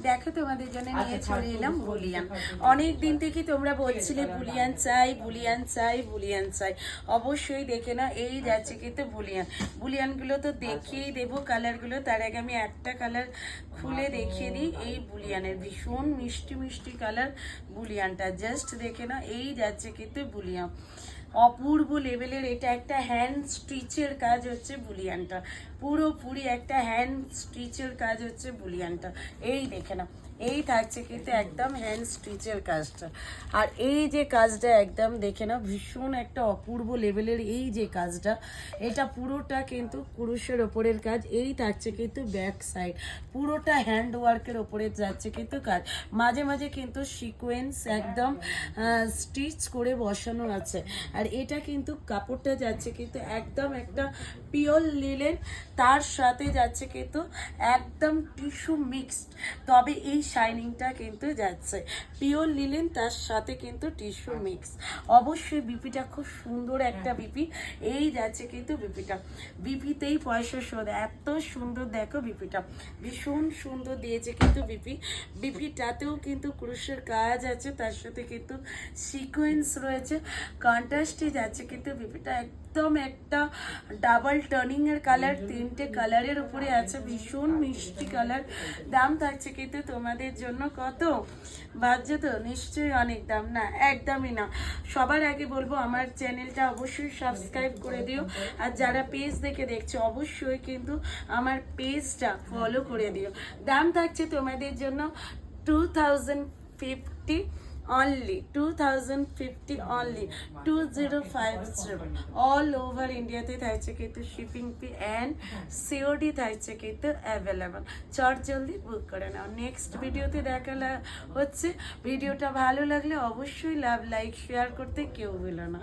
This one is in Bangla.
দেখো তোমাদের জন্য নিয়ে চলে এলাম বুলিয়ান। অনেক দিন থেকে তোমরা বলছিলে বুলিয়ান চাই বুলিয়ান চাই বুলিয়ান চাই, অবশ্যই দেখে না এই যাচ্ছে কিন্তু বুলিয়ানগুলো তো দেখিয়েই দেবো কালারগুলো। তার আগে আমি একটা কালার খুলে দেখিয়ে দিই। এই বুলিয়ানের ভীষণ মিষ্টি মিষ্টি কালার বুলিয়ানটা, জাস্ট দেখে না এই যাচ্ছে কিন্তু বুলিয়ান, অপূর্ব লেভেলের। এটা একটা হ্যান্ড স্টিচের কাজ হচ্ছে বুলিয়ানটা, পুরোপুরি একটা হ্যান্ড স্টিচের কাজ হচ্ছে বুলিয়ানটা। এই দেখে না, এই থাকছে কিন্তু একদম হ্যান্ড স্টিচের কাজটা। আর এই যে কাজটা একদম দেখে না ভীষণ একটা অপূর্ব লেভেলের এই যে কাজটা, এটা পুরোটা কিন্তু কুরুশের ওপরের কাজ। এই থাকছে কিন্তু ব্যাক সাইড, পুরোটা হ্যান্ড ওয়ার্কের ওপরে যাচ্ছে কিন্তু কাজ। মাঝে মাঝে কিন্তু সিকোয়েন্স একদম স্টিচ করে বসানো আছে। আর এটা কিন্তু কাপড়টা যাচ্ছে কিন্তু একদম একটা পিওর লিলেন, তার সাথে যাচ্ছে কিন্তু একদম টিস্যু মিক্সড, তবে এই শাইনিংটা কিন্তু যাচ্ছে পিওর লিলেন তার সাথে কিন্তু টিস্যু মিক্স। অবশ্যই বিপিটা খুব সুন্দর একটা বিপি। এই যাচ্ছে কিন্তু বিপিতেই পয়সা শোধ, এত সুন্দর দেখো বিপিটা, ভীষণ সুন্দর দিয়েছে কিন্তু বিপিটাতেও কিন্তু ক্রুশের কাজ আছে, তার সাথে কিন্তু সিকোয়েন্স রয়েছে, কন্ট্রাস্টে যাচ্ছে কিন্তু বিপিটা একদম একটা ডাবল টার্নিং এর কালার, তিনটে কালারের উপরে আছে, ভীষণ মিষ্টি কালার। দাম থাকছে কিন্তু তোমাদের জন্য কত ভাবছো তো? নিশ্চয়ই অনেক দাম না, একদমই না। সবার আগে বলবো আমার চ্যানেলটা অবশ্যই সাবস্ক্রাইব করে দিও, আর যারা পেজ দেখে দেখছো অবশ্যই কিন্তু আমার পেজটা ফলো করে দিও। দাম থাকছে তোমাদের জন্য 2050 only, 2050 only, 2050 all over ইন্ডিয়াতে থাকছে কিন্তু শিপিং ফি অ্যান্ড সিওডি থাকছে কিন্তু অ্যাভেলেবল। চট জলদি বুক করে নাও। নেক্সট ভিডিওতে দেখা হচ্ছে। ভিডিওটা ভালো লাগলে অবশ্যই লাইক শেয়ার করতে কেউ ভুলো না।